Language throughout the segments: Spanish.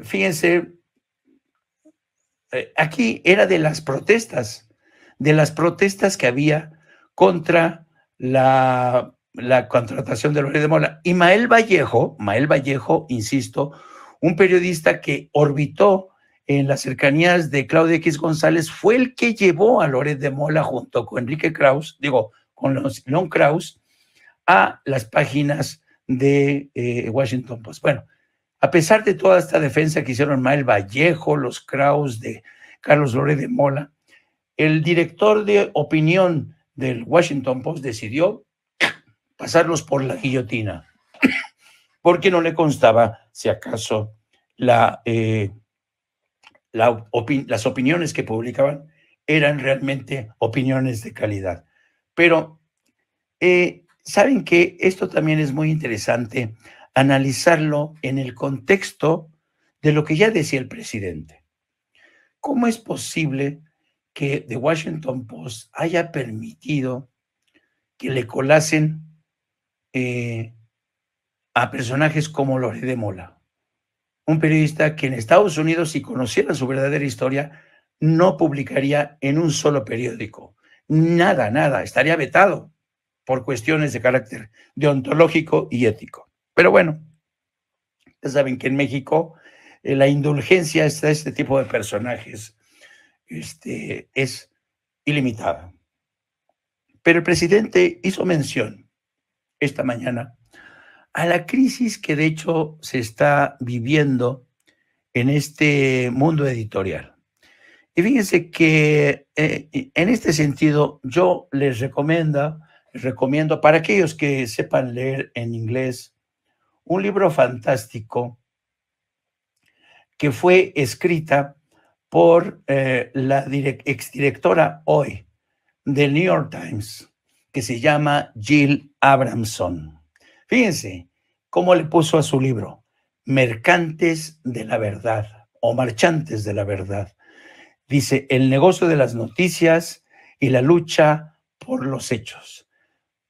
fíjense, aquí era de las protestas que había contra la contratación de Loret de Mola. Y Mael Vallejo, insisto, un periodista que orbitó en las cercanías de Claudio X González, fue el que llevó a Loret de Mola junto con Enrique Krauss, con León Krauss, a las páginas de Washington Post. Bueno, a pesar de toda esta defensa que hicieron Mael Vallejo, los Krauss de Carlos Loret de Mola, el director de opinión del Washington Post decidió pasarlos por la guillotina, porque no le constaba si acaso las opiniones que publicaban eran realmente opiniones de calidad. Pero saben que esto también es muy interesante analizarlo en el contexto de lo que ya decía el presidente. ¿Cómo es posible que The Washington Post haya permitido que le colasen a personajes como Loret de Mola? Un periodista que en Estados Unidos, si conociera su verdadera historia, no publicaría en un solo periódico. Nada, estaría vetado por cuestiones de carácter deontológico y ético. Pero bueno, ya saben que en México la indulgencia a este tipo de personajes es ilimitada. Pero el presidente hizo mención esta mañana a la crisis que de hecho se está viviendo en este mundo editorial. Y fíjense que en este sentido yo les recomiendo para aquellos que sepan leer en inglés un libro fantástico que fue escrita por la exdirectora hoy del New York Times, que se llama Jill Abramson. Fíjense cómo le puso a su libro, Mercantes de la Verdad o Marchantes de la Verdad. Dice, el negocio de las noticias y la lucha por los hechos.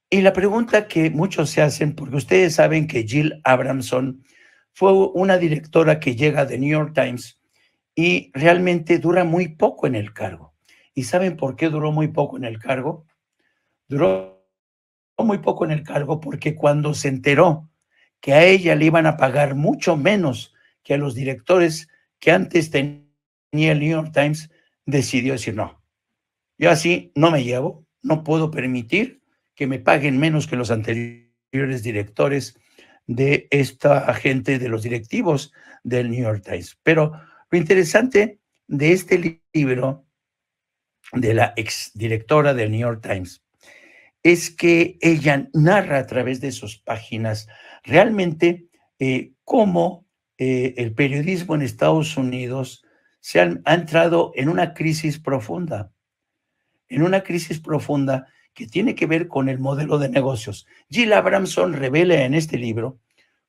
Y la pregunta que muchos se hacen, porque ustedes saben que Jill Abramson fue una directora que llega de New York Times y realmente dura muy poco en el cargo. ¿Y saben por qué duró muy poco en el cargo? Duró muy poco en el cargo porque cuando se enteró que a ella le iban a pagar mucho menos que a los directores que antes tenía el New York Times, decidió decir, no, yo así no me llevo, no puedo permitir que me paguen menos que los anteriores directores de esta gente, de los directivos del New York Times. Pero lo interesante de este libro de la exdirectora del New York Times es que ella narra a través de sus páginas realmente cómo el periodismo en Estados Unidos ha entrado en una crisis profunda que tiene que ver con el modelo de negocios. Jill Abramson revela en este libro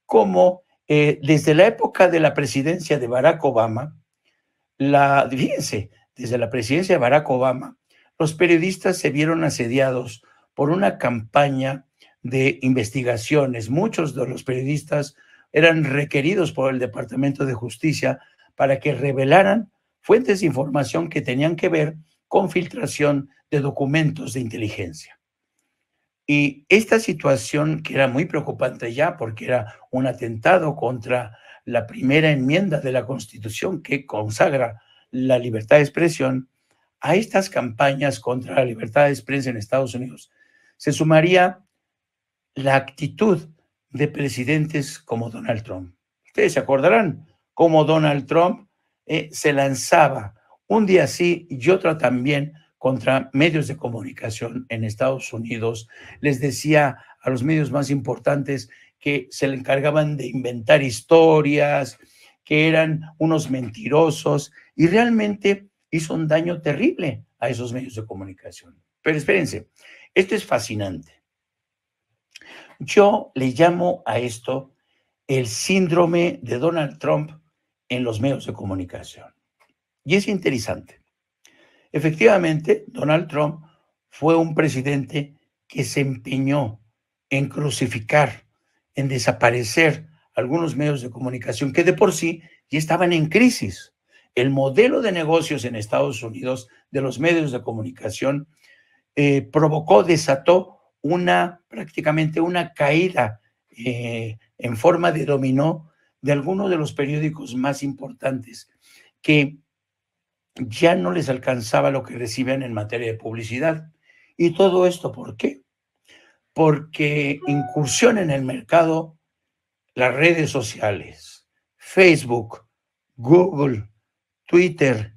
cómo desde la época de la presidencia de Barack Obama, fíjense, desde la presidencia de Barack Obama, los periodistas se vieron asediados por una campaña de investigaciones. Muchos de los periodistas eran requeridos por el Departamento de Justicia para que revelaran fuentes de información que tenían que ver con filtración de documentos de inteligencia. Y esta situación, que era muy preocupante ya porque era un atentado contra la primera enmienda de la Constitución que consagra la libertad de expresión, a estas campañas contra la libertad de expresión en Estados Unidos se sumaría la actitud de presidentes como Donald Trump. Ustedes se acordarán cómo Donald Trump se lanzaba un día sí y otro también contra medios de comunicación en Estados Unidos. Les decía a los medios más importantes que se le encargaban de inventar historias, que eran unos mentirosos, y realmente hizo un daño terrible a esos medios de comunicación. Pero espérense, esto es fascinante. Yo le llamo a esto el síndrome de Donald Trump en los medios de comunicación. Y es interesante. Efectivamente, Donald Trump fue un presidente que se empeñó en crucificar, en desaparecer algunos medios de comunicación que de por sí ya estaban en crisis. El modelo de negocios en Estados Unidos de los medios de comunicación desató prácticamente una caída en forma de dominó de algunos de los periódicos más importantes, que ya no les alcanzaba lo que recibían en materia de publicidad. ¿Y todo esto por qué? Porque incursión en el mercado las redes sociales, Facebook, Google, Twitter,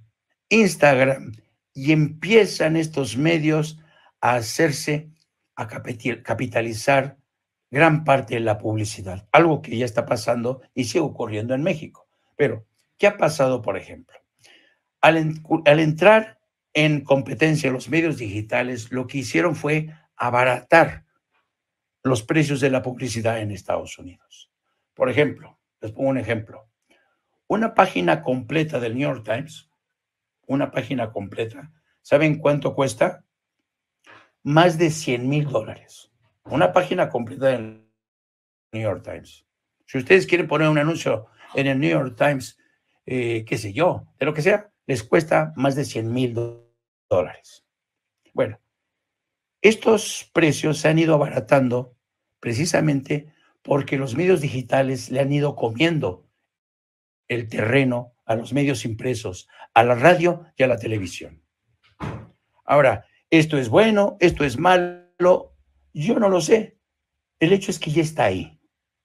Instagram, y empiezan estos medios a capitalizar gran parte de la publicidad, algo que ya está pasando y sigue ocurriendo en México. Pero, ¿qué ha pasado, por ejemplo? Al entrar en competencia los medios digitales, lo que hicieron fue abaratar los precios de la publicidad en Estados Unidos. Por ejemplo, les pongo un ejemplo. Una página completa del New York Times, una página completa, ¿saben cuánto cuesta? Más de $100,000. Una página completa del New York Times. Si ustedes quieren poner un anuncio en el New York Times, qué sé yo, de lo que sea, les cuesta más de $100,000. Bueno, estos precios se han ido abaratando precisamente porque los medios digitales le han ido comiendo el terreno a los medios impresos, a la radio y a la televisión. Ahora, ¿esto es bueno? ¿Esto es malo? Yo no lo sé. El hecho es que ya está ahí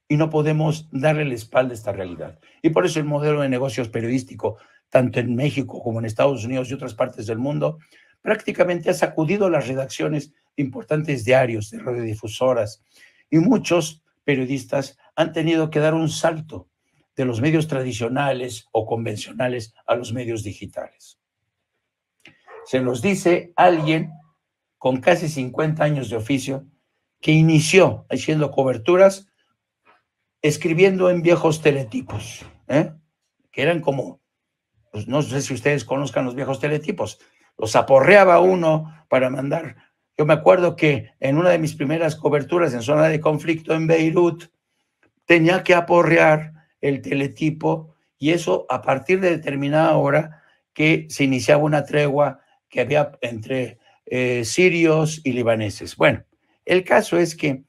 y no podemos darle la espalda a esta realidad. Y por eso el modelo de negocios periodístico, tanto en México como en Estados Unidos y otras partes del mundo, prácticamente ha sacudido las redacciones de importantes diarios, de radiodifusoras, y muchos periodistas han tenido que dar un salto de los medios tradicionales o convencionales a los medios digitales. Se los dice alguien con casi 50 años de oficio que inició haciendo coberturas escribiendo en viejos teletipos, que eran como, pues no sé si ustedes conozcan los viejos teletipos, los aporreaba uno para mandar. Yo me acuerdo que en una de mis primeras coberturas en zona de conflicto en Beirut, tenía que aporrear el teletipo, y eso a partir de determinada hora que se iniciaba una tregua que había entre sirios y libaneses. Bueno, el caso es que